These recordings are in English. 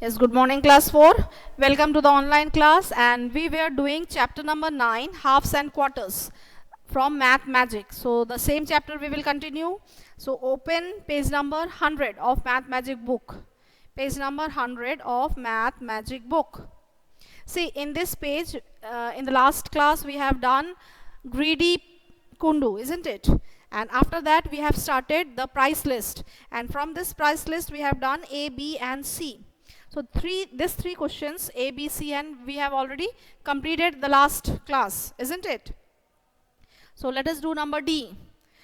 Yes, good morning class 4. Welcome to the online class, and we were doing chapter number 9, halves and quarters from Math Magic. So the same chapter we will continue. So open page number 100 of Math Magic book. Page number 100 of Math Magic book. See, in this page, in the last class we have done greedy kundu, isn't it? And after that we have started the price list, and from this price list we have done A, B and C. So these three questions A, B, C, and we have already completed the last class, isn't it? So let us do number D.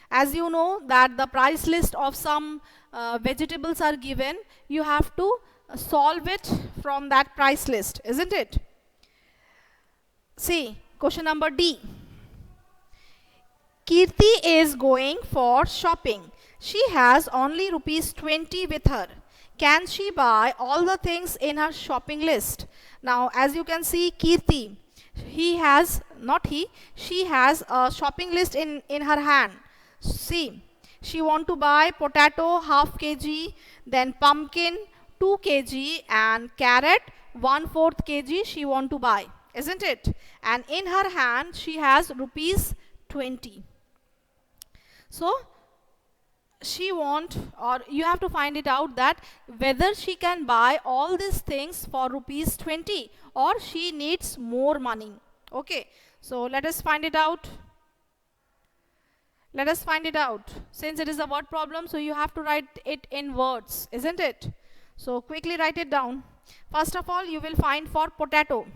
As you know that the price list of some vegetables are given, you have to solve it from that price list, isn't it? See, question number D. Kirti is going for shopping. She has only rupees 20 with her. Can she buy all the things in her shopping list? Now, as you can see, Kirti, she has a shopping list in her hand. See, she want to buy potato half kg, then pumpkin 2 kg, and carrot 1/4 kg she want to buy, isn't it? And in her hand she has rupees 20. So she want, or you have to find it out that whether she can buy all these things for rupees 20 or she needs more money. Okay, so let us find it out. Let us find it out. Since it is a word problem, so you have to write it in words, isn't it? So quickly write it down. First of all, you will find for potato.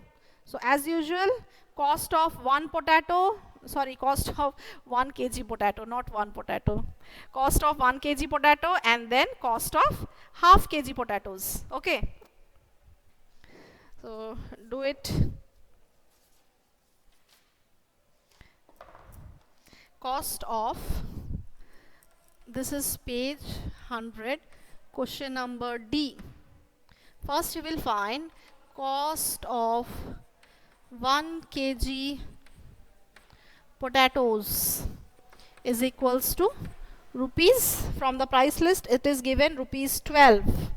So as usual, cost of one potato, cost of 1 kg potato, not one potato. Cost of 1 kg potato, and then cost of half kg potatoes. Okay. So do it. Cost of, this is page 100, question number D. First you will find cost of 1 kg potatoes is equals to rupees. From the price list it is given rupees 12.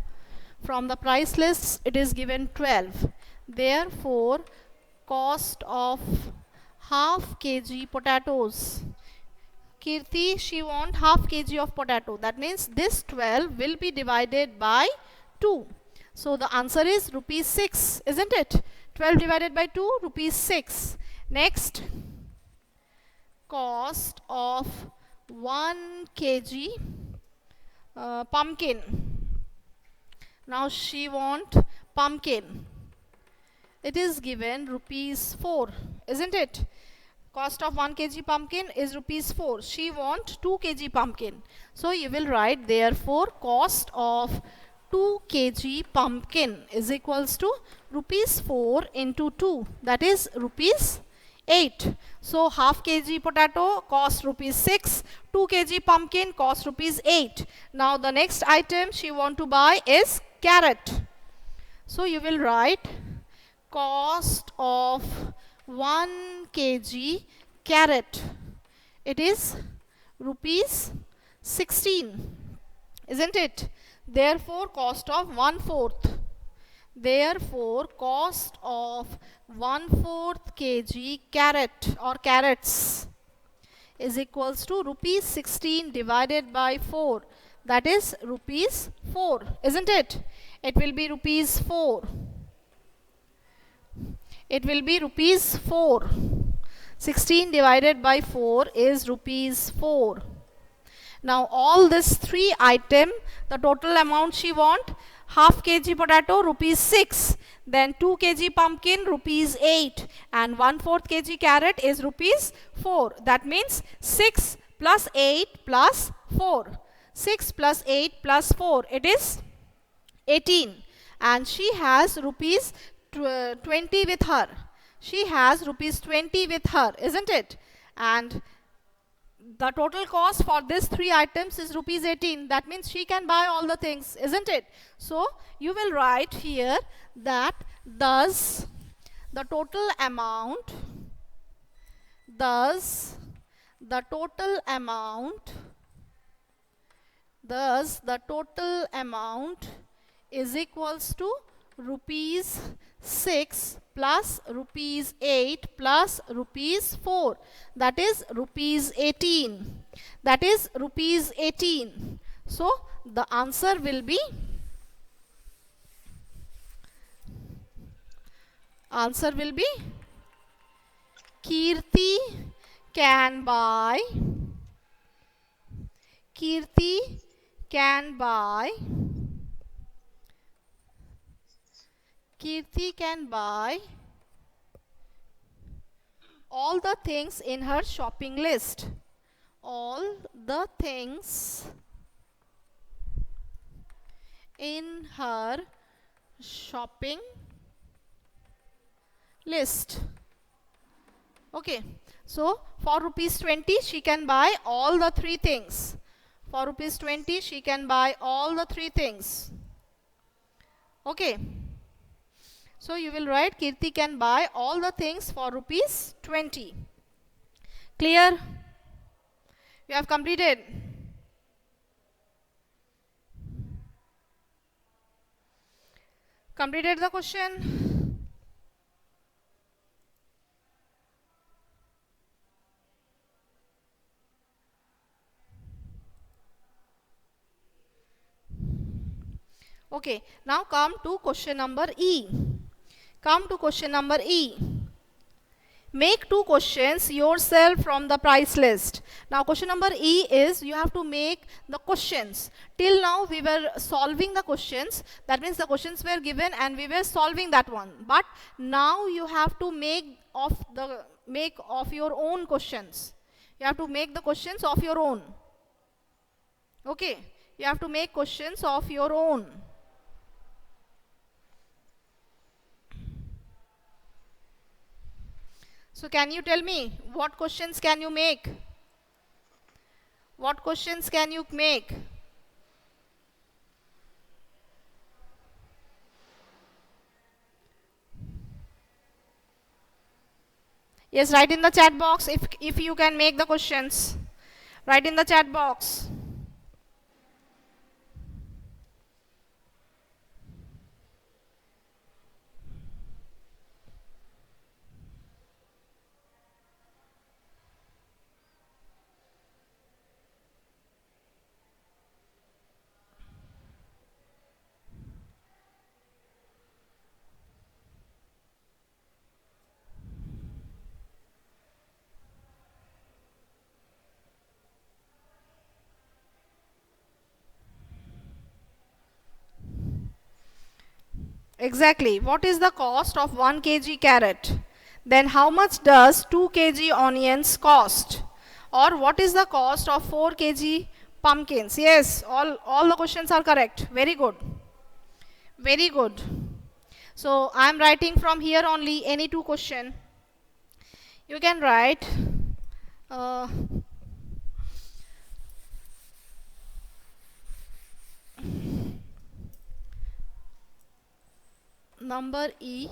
From the price list it is given 12. Therefore, cost of half kg potatoes. Kirti, she want half kg of potato. That means this 12 will be divided by 2. So the answer is rupees 6, isn't it? 12 divided by 2, rupees 6. Next, cost of 1 kg pumpkin. Now she want pumpkin. It is given rupees 4, isn't it? Cost of 1 kg pumpkin is rupees 4. She want 2 kg pumpkin. So you will write, therefore cost of 2 kg pumpkin is equals to rupees 4 into 2, that is rupees 8. So half kg potato cost rupees 6, 2 kg pumpkin cost rupees 8. Now the next item she want to buy is carrot. So you will write cost of 1 kg carrot. It is rupees 16, isn't it? Therefore, cost of 1/4. Therefore, cost of 1/4 kg carrot or carrots is equals to rupees 16 divided by 4. That is rupees 4, isn't it? It will be rupees 4. It will be rupees 4. 16 divided by 4 is rupees 4. Now all this 3 item, the total amount she want, half kg potato rupees 6, then 2 kg pumpkin rupees 8, and 1/4 kg carrot is rupees 4. That means 6 plus 8 plus 4. 6 plus 8 plus 4, it is 18, and she has rupees 20 with her. She has rupees 20 with her, isn't it? And the total cost for these 3 items is rupees 18. That means she can buy all the things, isn't it? So you will write here that thus the total amount is equals to rupees 6 plus rupees 8 plus rupees 4. That is rupees 18. That is rupees 18. So the answer will be Kirti can buy all the things in her shopping list. All the things in her shopping list. Okay, so for rupees 20 she can buy all the 3 things. For rupees 20 she can buy all the 3 things. Okay, so you will write Kirti can buy all the things for rupees 20. Clear? You have completed? Completed the question? Okay, now come to question number E. Make 2 questions yourself from the price list. Now question number E is you have to make the questions. Till now we were solving the questions. That means the questions were given and we were solving that one. But now you have to make of your own questions. You have to make the questions of your own. Okay, you have to make questions of your own. So can you tell me what questions can you make? What questions can you make? Yes, write in the chat box if you can make the questions. Write in the chat box. Exactly. What is the cost of 1 kg carrot? Then how much does 2 kg onions cost? Or what is the cost of 4 kg pumpkins? Yes, all the questions are correct. Very good. Very good. So I am writing from here only any 2 question. You can write number E.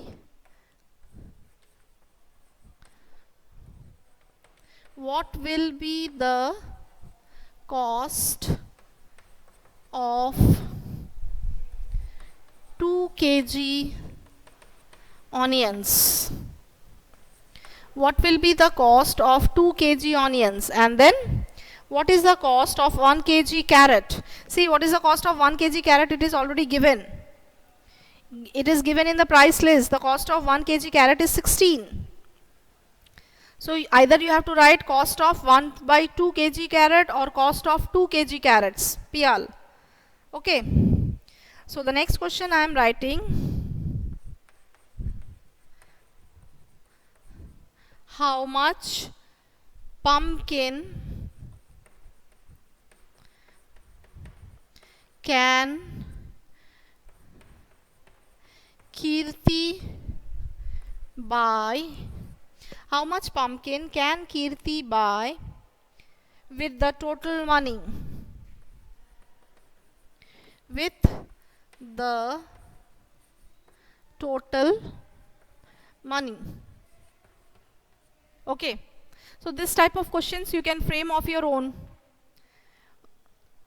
What will be the cost of 2 kg onions? What will be the cost of 2 kg onions? And then what is the cost of 1 kg carrot? See, what is the cost of 1 kg carrot? It is already given. It is given in the price list. The cost of 1 kg carrot is 16. So either you have to write cost of 1 by 2 kg carrot or cost of 2 kg carrots. PL. Okay. So the next question I am writing. How much pumpkin can Kirti buy? How much pumpkin can Kirti buy with the total money? With the total money. Okay. So this type of questions you can frame of your own.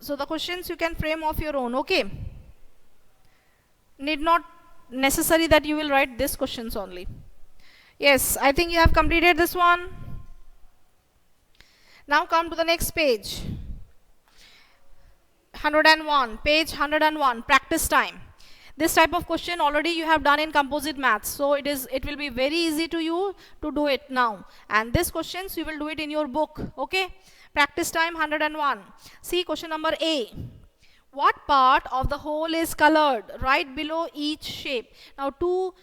So the questions you can frame of your own. Okay. Need not necessary that you will write these questions only. Yes, I think you have completed this one. Now come to the next page. 101, page 101, practice time. This type of question already you have done in composite maths, so it will be very easy to you to do it now. And these questions you will do it in your book, okay? Practice time 101. See question number A. What part of the whole is colored? Right below each shape. Now two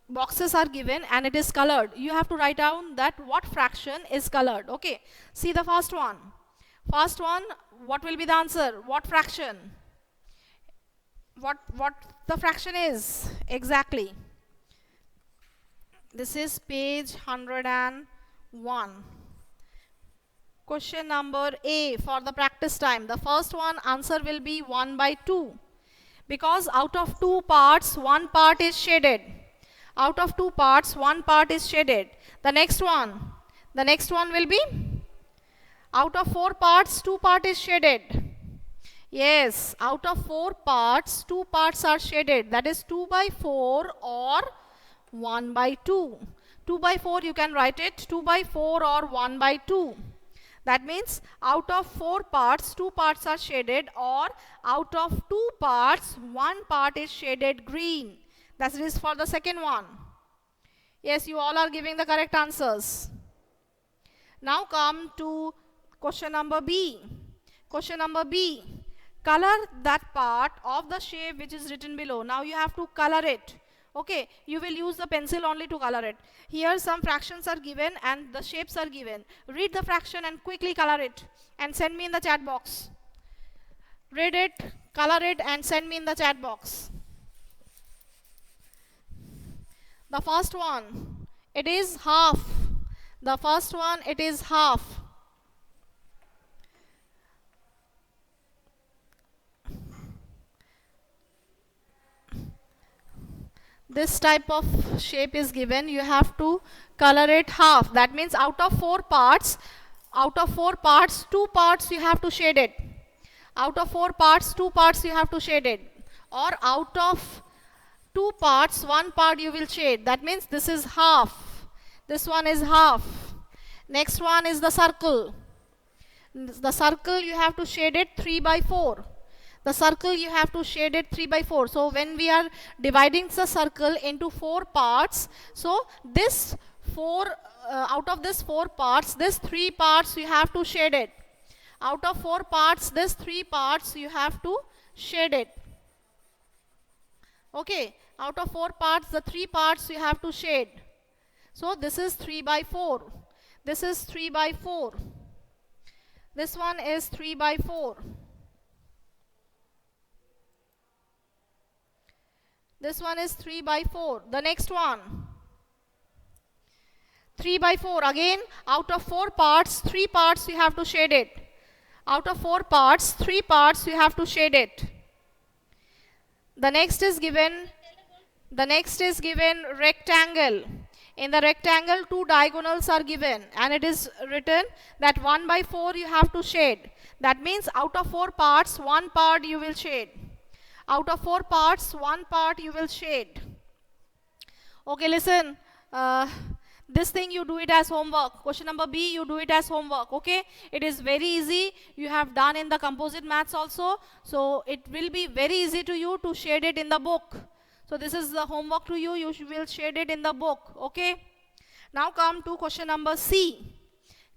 boxes are given and it is colored. You have to write down that what fraction is colored, okay? See the first one. First one, what will be the answer? What fraction? What the fraction is? Exactly. This is page 101. Question number A for the practice time. The first one answer will be 1 by 2. Because out of two parts, one part is shaded. Out of two parts, one part is shaded. The next one will be out of four parts, two parts is shaded. Yes, out of four parts, two parts are shaded. That is 2 by 4 or 1 by 2. 2 by 4 you can write it 2 by 4 or 1 by 2. That means out of four parts, two parts are shaded, or out of two parts, one part is shaded green. That is for the second one. Yes, you all are giving the correct answers. Now come to question number B. Question number B. Color that part of the shape which is written below. Now you have to color it. Okay, you will use the pencil only to color it. Here some fractions are given and the shapes are given. Read the fraction and quickly color it and send me in the chat box. Read it, color it and send me in the chat box. The first one, it is half. The first one, it is half. This type of shape is given, you have to color it half. That means out of four parts, two parts you have to shade it. Out of four parts, two parts you have to shade it. Or out of two parts, one part you will shade. That means this is half. This one is half. Next one is the circle. The circle you have to shade it 3 by 4. The circle you have to shade it 3 by 4. So when we are dividing the circle into four parts, so this out of this four parts, this three parts you have to shade it. Out of four parts, this three parts you have to shade it. Okay, out of four parts, the three parts you have to shade. So this is 3 by 4. This is 3 by 4. This one is 3 by 4. This one is 3 by 4. The next one, 3 by 4. Again, out of four parts, three parts you have to shade it. Out of four parts, three parts you have to shade it. The next is given rectangle. In the rectangle, two diagonals are given and it is written that 1 by 4 you have to shade. That means out of four parts, one part you will shade. Out of four parts, one part you will shade. Okay, listen. This thing you do it as homework. Question number B, you do it as homework. Okay, it is very easy. You have done in the composite maths also. So it will be very easy to you to shade it in the book. So this is the homework to you. You will shade it in the book. Okay. Now come to question number C.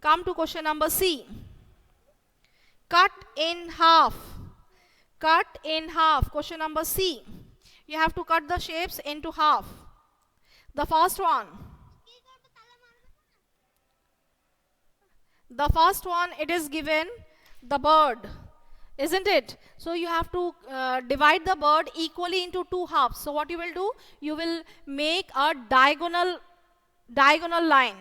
Come to question number C. Cut in half. Cut in half. Question number C. You have to cut the shapes into half. The first one. The first one, it is given the bird. Isn't it? So you have to divide the bird equally into two halves. So what you will do? You will make a diagonal line.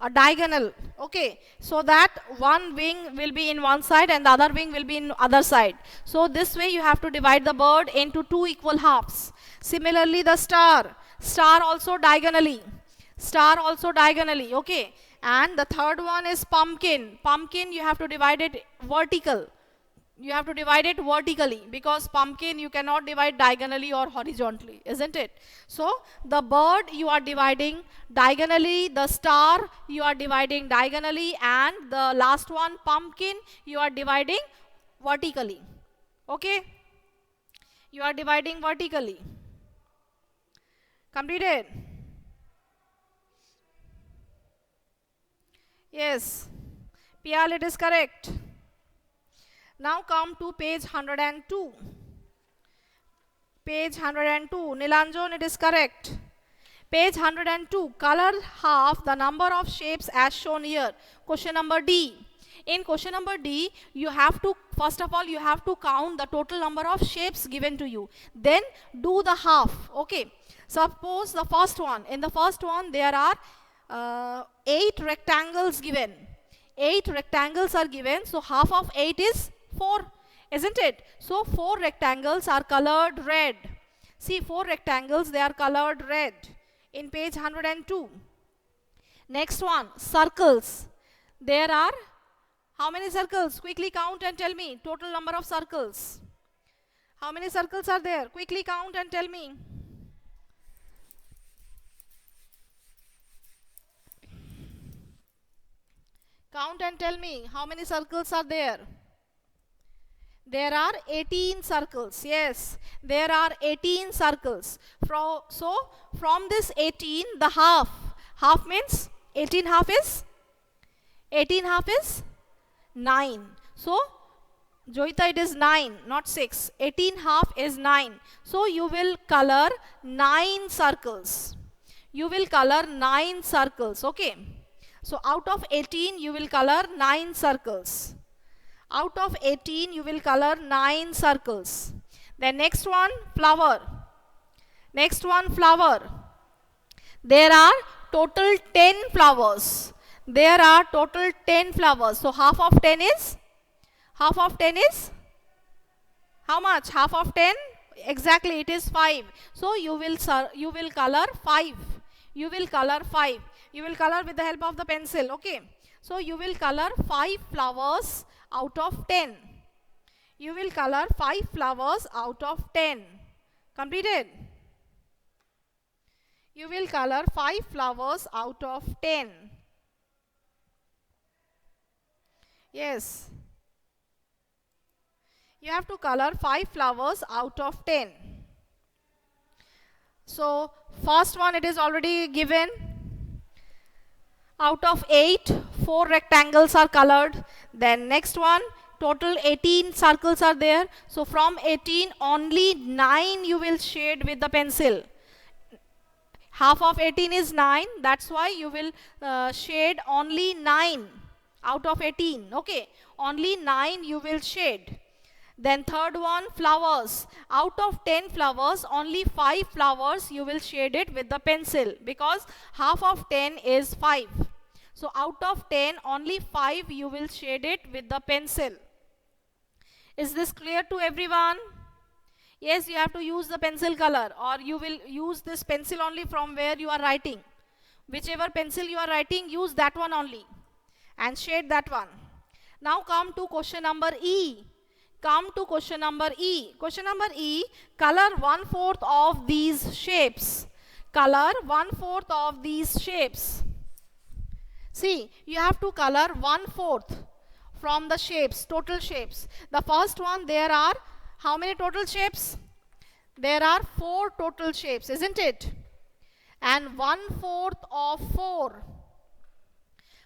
A diagonal, okay, so that one wing will be in one side and the other wing will be in other side. So this way you have to divide the bird into two equal halves. Similarly the star also diagonally, okay. And the third one is pumpkin. You have to divide it vertical. You have to divide it vertically, because pumpkin you cannot divide diagonally or horizontally, isn't it? So the bird you are dividing diagonally, the star you are dividing diagonally, and the last one, pumpkin, you are dividing vertically. Okay? You are dividing vertically. Completed? Yes. Pial, it is correct. Now come to page 102. Page 102. Nilanjan, it is correct. Page 102. Color half the number of shapes as shown here. Question number D. In question number D, you have to, first of all, you have to count the total number of shapes given to you. Then do the half. Okay. Suppose the first one. In the first one, there are 8 rectangles given. 8 rectangles are given. So half of 8 is 4, isn't it? So 4 rectangles are colored red. See, 4 rectangles, they are colored red in page 102. Next one, circles. There are how many circles? Quickly count and tell me total number of circles. How many circles are there? Quickly count and tell me. Count and tell me how many circles are there. There are 18 circles. Yes, there are 18 circles. So from this 18, the half. Half means 18 half is 9. So Joita, it is 9, not 6. 18 half is 9. So you will color 9 circles. You will color 9 circles. Okay. So out of 18, you will color 9 circles. Out of 18, you will color 9 circles. Then next one, flower. Next one, flower. There are total 10 flowers. There are total 10 flowers. So half of 10 is? Half of 10 is? How much? Half of 10? Exactly, it is 5. So you will color 5. You will color 5. You will color with the help of the pencil. Okay. So you will color 5 flowers out of 10. You will color 5 flowers out of 10. Completed? You will color 5 flowers out of 10. Yes. You have to color 5 flowers out of 10. So first one, it is already given. Out of 8, 4 rectangles are colored. Then next one, total 18 circles are there. So from 18, only 9 you will shade with the pencil. Half of 18 is 9. That's why you will shade only 9 out of 18. Okay. Only 9 you will shade. Then third one, flowers. Out of 10 flowers, only 5 flowers you will shade it with the pencil, because half of 10 is 5. So out of 10, only 5 you will shade it with the pencil. Is this clear to everyone? Yes, you have to use the pencil color, or you will use this pencil only from where you are writing. Whichever pencil you are writing, use that one only and shade that one. Now come to question number E. Come to question number E. Question number E, color 1/4 of these shapes. Color 1/4 of these shapes. See, you have to color 1/4 from the shapes, total shapes. The first one, there are how many total shapes? There are 4 total shapes, isn't it? And 1/4 of 4.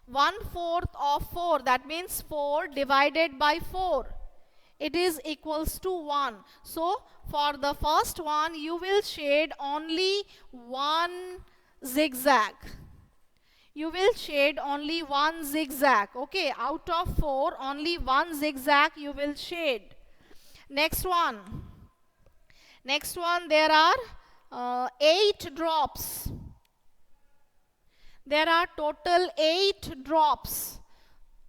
1/4 of 4, that means 4 divided by 4. It is equals to 1. So for the first one, you will shade only one zigzag. You will shade only one zigzag. Okay, out of 4, only one zigzag you will shade. Next one. Next one, there are 8 drops. There are total 8 drops.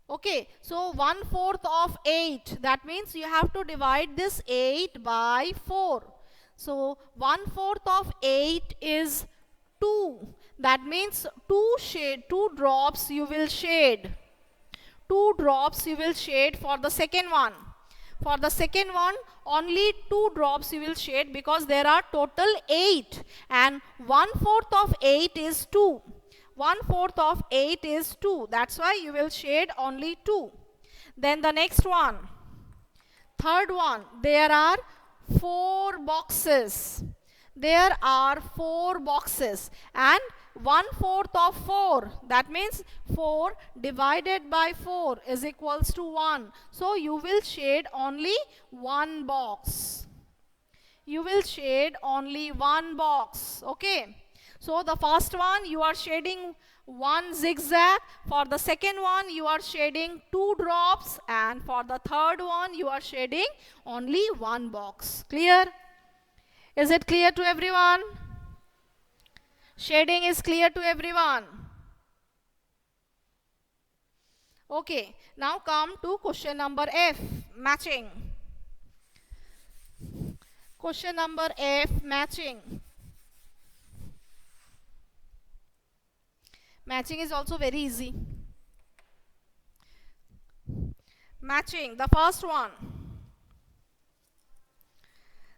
Okay, so 1/4 of 8, that means you have to divide this 8 by 4. So 1/4 of 8 is 2. That means 2 drops you will shade. 2 drops you will shade for the second one. For the second one, only 2 drops you will shade because there are total 8 and 1/4 of 8 is 2. 1/4 of 8 is 2. That's why you will shade only 2. Then the next one, third one, there are 4 boxes. There are 4 boxes and 1/4 of 4, that means 4 divided by 4 is equals to 1. So you will shade only one box. You will shade only one box. Okay. So the first one you are shading one zigzag. For the second one you are shading 2 drops. And for the third one you are shading only one box. Clear? Is it clear to everyone? Shading is clear to everyone. Okay, now come to question number F, matching. Question number F, matching. Matching is also very easy. Matching, the first one.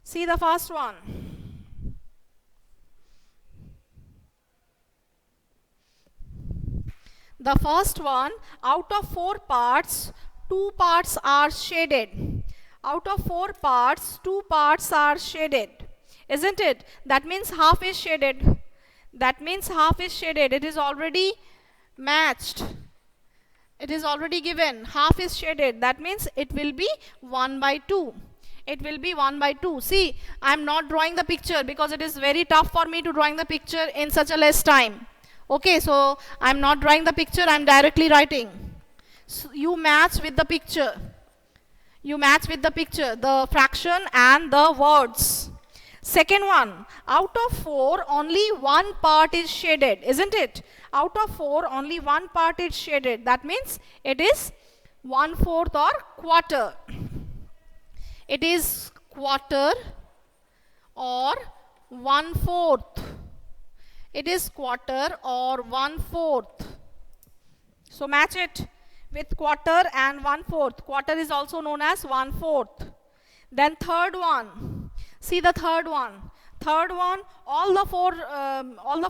See the first one. The first one, out of 4 parts, 2 parts are shaded. Out of 4 parts, 2 parts are shaded. Isn't it? That means half is shaded. That means half is shaded. It is already matched. It is already given. Half is shaded. That means it will be 1/2. It will be 1/2. See, I am not drawing the picture because it is very tough for me to drawing the picture in such a less time. Okay, so I am not drawing the picture, I am directly writing. So you match with the picture. You match with the picture, the fraction and the words. Second one, out of 4, only one part is shaded, isn't it? Out of 4, only one part is shaded. That means it is 1/4 or quarter. It is quarter or 1/4. It is quarter or 1/4. So match it with quarter and 1/4. Quarter is also known as 1/4. Then third one. See the third one. Third one, all the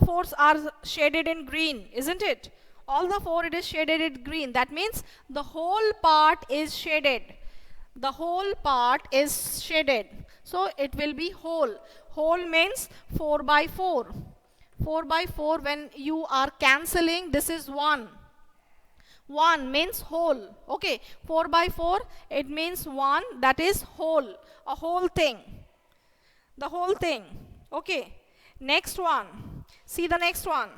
4s are shaded in green, isn't it? All the 4 it is shaded in green. That means the whole part is shaded. The whole part is shaded. So it will be whole. Whole means 4/4. 4/4, when you are cancelling, this is 1. 1 means whole. Okay, 4/4, it means 1, that is whole. A whole thing. The whole thing. Okay, next one. See the next one.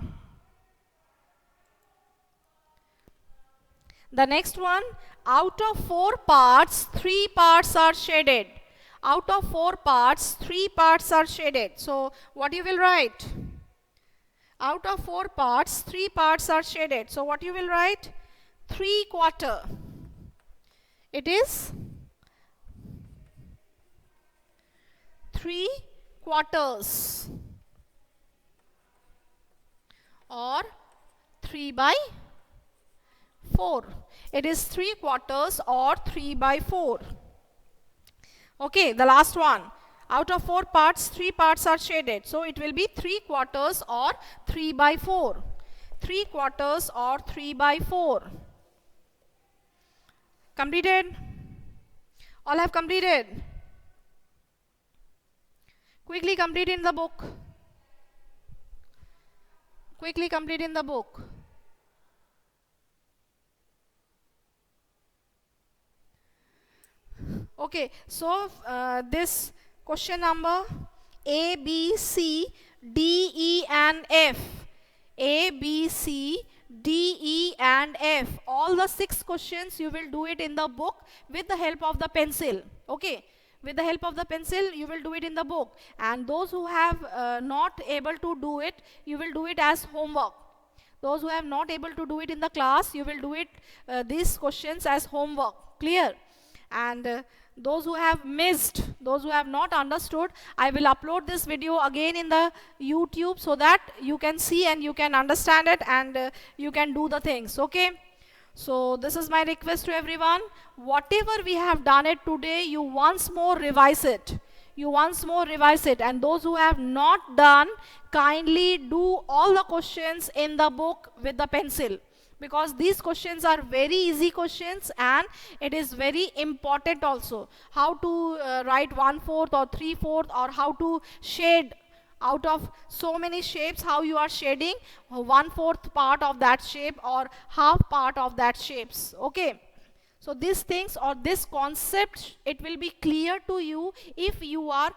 The next one, out of 4 parts, 3 parts are shaded. Out of 4 parts, 3 parts are shaded. So what you will write? Out of 4 parts, 3 parts are shaded. So what you will write? 3/4. It is 3/4 or 3/4. It is 3/4 or 3/4. Okay, the last one. Out of 4 parts, 3 parts are shaded. So it will be 3/4 or 3/4. 3/4 or 3/4. Completed? All have completed? Quickly complete in the book. Quickly complete in the book. Okay, so this question number A, B, C, D, E and F. A, B, C, D, E and F. All the 6 questions you will do it in the book with the help of the pencil. Okay, with the help of the pencil you will do it in the book. And those who have not able to do it, you will do it as homework. Those who have not able to do it in the class, you will do it these questions as homework. Clear? And those who have missed, those who have not understood, I will upload this video again in the YouTube so that you can see and you can understand it and you can do the things. Okay, So this is my request to everyone. Whatever we have done it today, you once more revise it. You once more revise it. And those who have not done, kindly do all the questions in the book with the pencil. Because these questions are very easy questions and it is very important also. How to write 1/4 or 3/4 or how to shade out of so many shapes, how you are shading 1/4 part of that shape or half part of that shapes. Okay, so these things or this concept, it will be clear to you if you are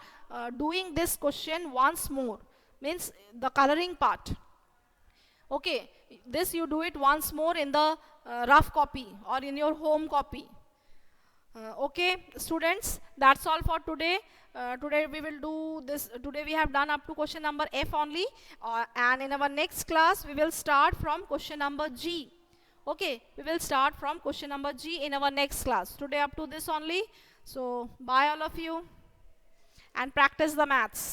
doing this question once more, means the coloring part. Okay, this you do it once more in the rough copy or in your home copy. Okay, students, that's all for today. Today we will do this. Today we have done up to question number F only, and in our next class we will start from question number G. Okay, we will start from question number G in our next class. Today up to this only. So bye all of you, and practice the maths.